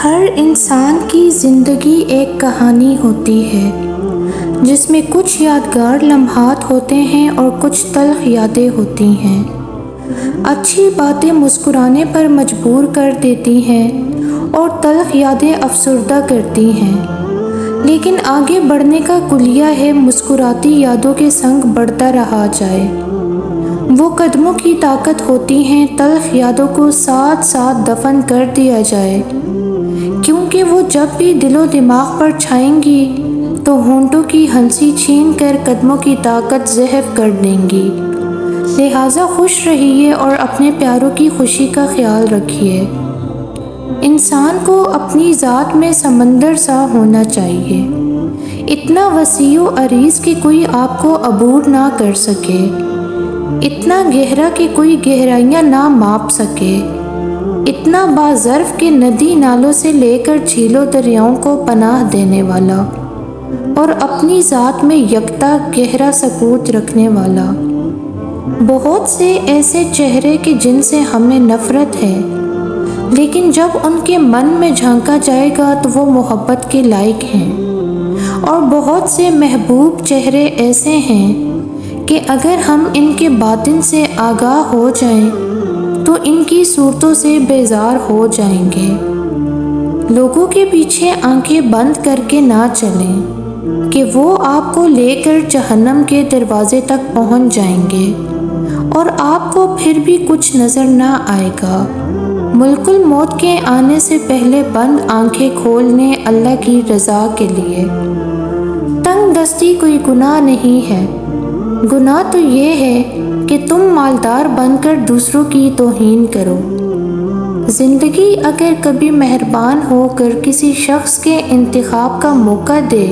ہر انسان کی زندگی ایک کہانی ہوتی ہے جس میں کچھ یادگار لمحات ہوتے ہیں اور کچھ تلخ یادیں ہوتی ہیں۔ اچھی باتیں مسکرانے پر مجبور کر دیتی ہیں اور تلخ یادیں افسردہ کرتی ہیں، لیکن آگے بڑھنے کا کلیہ ہے مسکراتی یادوں کے سنگ بڑھتا رہا جائے۔ وہ قدموں کی طاقت ہوتی ہیں، تلخ یادوں کو ساتھ ساتھ دفن کر دیا جائے، کیونکہ وہ جب بھی دل و دماغ پر چھائیں گی تو ہونٹوں کی ہنسی چھین کر قدموں کی طاقت ضعیف کر دیں گی۔ لہٰذا خوش رہیے اور اپنے پیاروں کی خوشی کا خیال رکھیے۔ انسان کو اپنی ذات میں سمندر سا ہونا چاہیے، اتنا وسیع و عریض کہ کوئی آپ کو عبور نہ کر سکے، اتنا گہرا کہ کوئی گہرائیاں نہ ماپ سکے، اتنا باظرف کہ ندی نالوں سے لے کر جھیلوں دریاؤں کو پناہ دینے والا، اور اپنی ذات میں یکتا گہرا سکوت رکھنے والا۔ بہت سے ایسے چہرے کہ جن سے ہمیں نفرت ہے، لیکن جب ان کے من میں جھانکا جائے گا تو وہ محبت کے لائق ہیں، اور بہت سے محبوب چہرے ایسے ہیں کہ اگر ہم ان کے باطن سے آگاہ ہو جائیں تو ان کی صورتوں سے بیزار ہو جائیں گے۔ لوگوں کے پیچھے آنکھیں بند کر کے نہ چلیں کہ وہ آپ کو لے کر جہنم کے دروازے تک پہنچ جائیں گے اور آپ کو پھر بھی کچھ نظر نہ آئے گا۔ ملک الموت کے آنے سے پہلے بند آنکھیں کھولنے اللہ کی رضا کے لیے۔ تنگ دستی کوئی گناہ نہیں ہے، گناہ تو یہ ہے کہ تم مالدار بن کر دوسروں کی توہین کرو۔ زندگی اگر کبھی مہربان ہو کر کسی شخص کے انتخاب کا موقع دے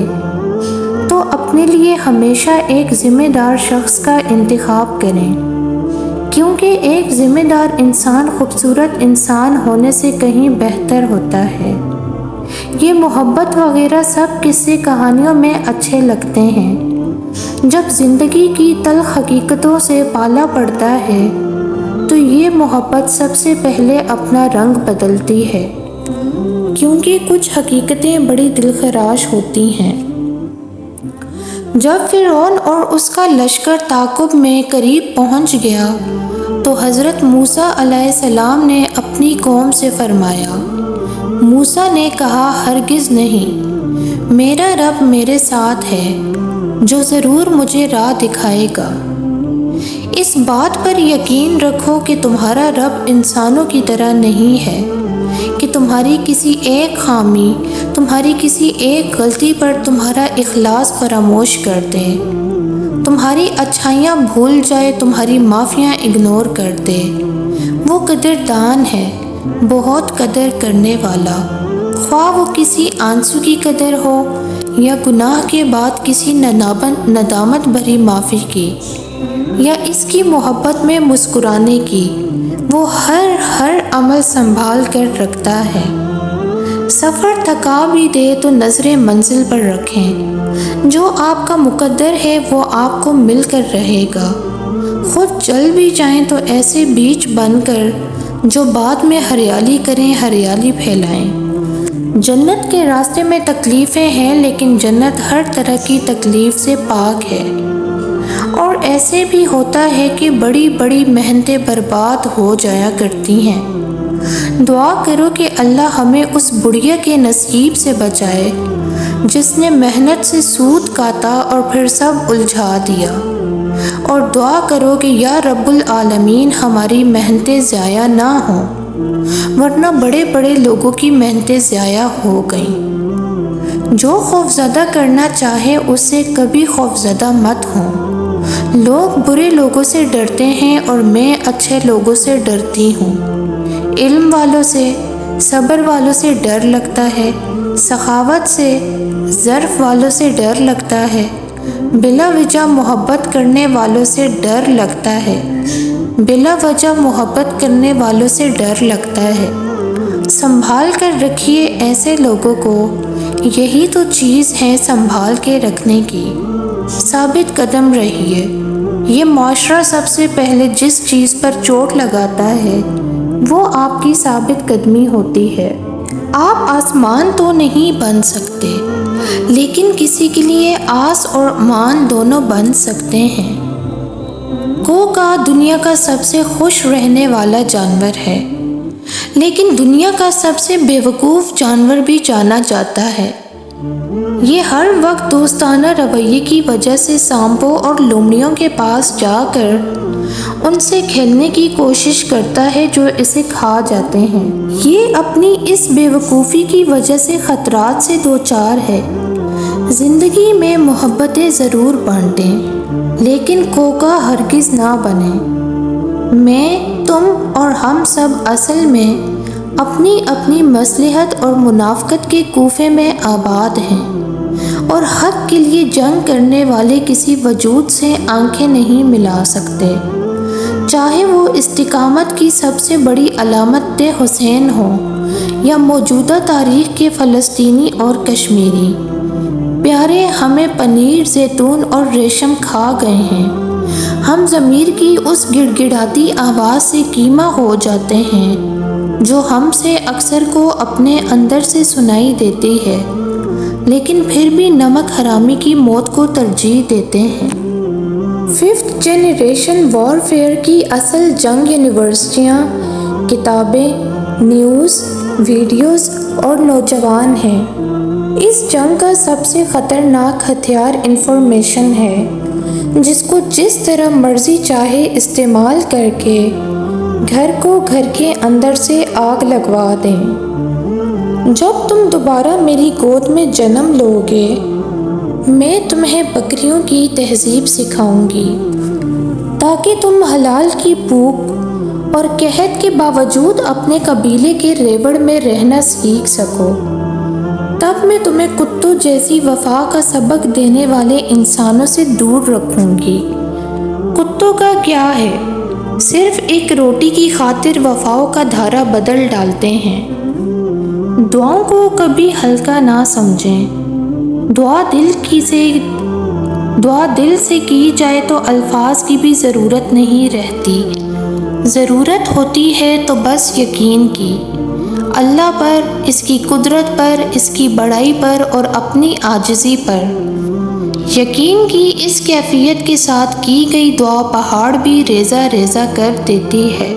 تو اپنے لیے ہمیشہ ایک ذمہ دار شخص کا انتخاب کریں، کیونکہ ایک ذمہ دار انسان خوبصورت انسان ہونے سے کہیں بہتر ہوتا ہے۔ یہ محبت وغیرہ سب قصے کہانیوں میں اچھے لگتے ہیں، جب زندگی کی تلخ حقیقتوں سے پالا پڑتا ہے تو یہ محبت سب سے پہلے اپنا رنگ بدلتی ہے، کیونکہ کچھ حقیقتیں بڑی دلخراش ہوتی ہیں۔ جب فرعون اور اس کا لشکر تعاقب میں قریب پہنچ گیا تو حضرت موسیٰ علیہ السلام نے اپنی قوم سے فرمایا۔ موسیٰ نے کہا، ہرگز نہیں، میرا رب میرے ساتھ ہے جو ضرور مجھے راہ دکھائے گا۔ اس بات پر یقین رکھو کہ تمہارا رب انسانوں کی طرح نہیں ہے کہ تمہاری کسی ایک خامی، تمہاری کسی ایک غلطی پر تمہارا اخلاص فراموش کر دے، تمہاری اچھائیاں بھول جائے، تمہاری معافیاں اگنور کر دے۔ وہ قدردان ہے، بہت قدر کرنے والا، خواہ وہ کسی آنسو کی قدر ہو یا گناہ کے بعد کسی ندامت بھری معافی کی، یا اس کی محبت میں مسکرانے کی۔ وہ ہر عمل سنبھال کر رکھتا ہے۔ سفر تھکا بھی دے تو نظریں منزل پر رکھیں، جو آپ کا مقدر ہے وہ آپ کو مل کر رہے گا۔ خود چل بھی جائیں تو ایسے بیج بن کر جو بعد میں ہریالی کریں، ہریالی پھیلائیں۔ جنت کے راستے میں تکلیفیں ہیں، لیکن جنت ہر طرح کی تکلیف سے پاک ہے۔ اور ایسے بھی ہوتا ہے کہ بڑی بڑی محنتیں برباد ہو جایا کرتی ہیں۔ دعا کرو کہ اللہ ہمیں اس بڑھیا کے نصیب سے بچائے جس نے محنت سے سود کاٹا اور پھر سب الجھا دیا، اور دعا کرو کہ یا رب العالمین ہماری محنتیں ضائع نہ ہوں، ورنہ بڑے بڑے لوگوں کی محنتیں ضائع ہو گئیں۔ جو خوفزدہ کرنا چاہے اس سے کبھی خوفزدہ مت ہوں۔ لوگ برے لوگوں سے ڈرتے ہیں اور میں اچھے لوگوں سے ڈرتی ہوں۔ علم والوں سے، صبر والوں سے ڈر لگتا ہے، سخاوت سے، ظرف والوں سے ڈر لگتا ہے، بلا وجہ محبت کرنے والوں سے ڈر لگتا ہے، بلا وجہ محبت کرنے والوں سے ڈر لگتا ہے۔ سنبھال کر رکھیے ایسے لوگوں کو، یہی تو چیز ہے سنبھال کے رکھنے کی۔ ثابت قدم رہیے۔ یہ معاشرہ سب سے پہلے جس چیز پر چوٹ لگاتا ہے وہ آپ کی ثابت قدمی ہوتی ہے۔ آپ آسمان تو نہیں بن سکتے، لیکن کسی کے لیے آس اور امان دونوں بن سکتے ہیں۔ کوکا دنیا کا سب سے خوش رہنے والا جانور ہے، لیکن دنیا کا سب سے بے وقوف جانور بھی جانا جاتا ہے۔ یہ ہر وقت دوستانہ رویے کی وجہ سے سانپوں اور لومڑیوں کے پاس جا کر ان سے کھیلنے کی کوشش کرتا ہے جو اسے کھا جاتے ہیں۔ یہ اپنی اس بے وقوفی کی وجہ سے خطرات سے دوچار ہے۔ زندگی میں محبتیں ضرور بانٹیں، لیکن کوکا ہرگز نہ بنیں۔ میں، تم اور ہم سب اصل میں اپنی اپنی مصلحت اور منافقت کے کوفے میں آباد ہیں، اور حق کے لیے جنگ کرنے والے کسی وجود سے آنکھیں نہیں ملا سکتے، چاہے وہ استقامت کی سب سے بڑی علامت حسین ہو یا موجودہ تاریخ کے فلسطینی اور کشمیری۔ پیارے، ہمیں پنیر، زیتون اور ریشم کھا گئے ہیں۔ ہم ضمیر کی اس گڑ گڑاتی آواز سے کیما ہو جاتے ہیں جو ہم سے اکثر کو اپنے اندر سے سنائی دیتی ہے، لیکن پھر بھی نمک حرامی کی موت کو ترجیح دیتے ہیں۔ 5th جنریشن وارفیئر کی اصل جنگ یونیورسٹیاں، کتابیں، نیوز، ویڈیوز اور نوجوان ہیں۔ اس جنگ کا سب سے خطرناک ہتھیار انفارمیشن ہے، جس کو جس طرح مرضی چاہے استعمال کر کے گھر کو گھر کے اندر سے آگ لگوا دیں۔ جب تم دوبارہ میری گود میں جنم لو گے، میں تمہیں بکریوں کی تہذیب سکھاؤں گی، تاکہ تم حلال کی بھوک اور قحط کے باوجود اپنے قبیلے کے ریوڑ میں رہنا سیکھ سکو۔ تب میں تمہیں کتوں جیسی وفا کا سبق دینے والے انسانوں سے دور رکھوں گی۔ کتوں کا کیا ہے، صرف ایک روٹی کی خاطر وفاؤں کا دھارا بدل ڈالتے ہیں۔ دعاؤں کو کبھی ہلکا نہ سمجھیں۔ دعا دل سے کی جائے تو الفاظ کی بھی ضرورت نہیں رہتی، ضرورت ہوتی ہے تو بس یقین کی، اللہ پر، اس کی قدرت پر، اس کی بڑائی پر اور اپنی عاجزی پر۔ یقین کی اس کیفیت کے ساتھ کی گئی دعا پہاڑ بھی ریزہ ریزہ کر دیتی ہے۔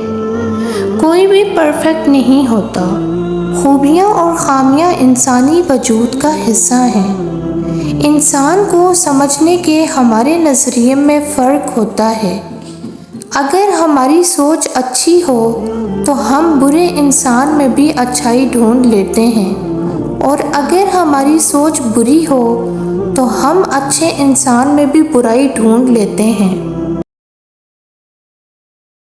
کوئی بھی پرفیکٹ نہیں ہوتا۔ خوبیاں اور خامیاں انسانی وجود کا حصہ ہیں۔ انسان کو سمجھنے کے ہمارے نظریے میں فرق ہوتا ہے۔ اگر ہماری سوچ اچھی ہو تو ہم برے انسان میں بھی اچھائی ڈھونڈ لیتے ہیں، اور اگر ہماری سوچ بری ہو تو ہم اچھے انسان میں بھی برائی ڈھونڈ لیتے ہیں۔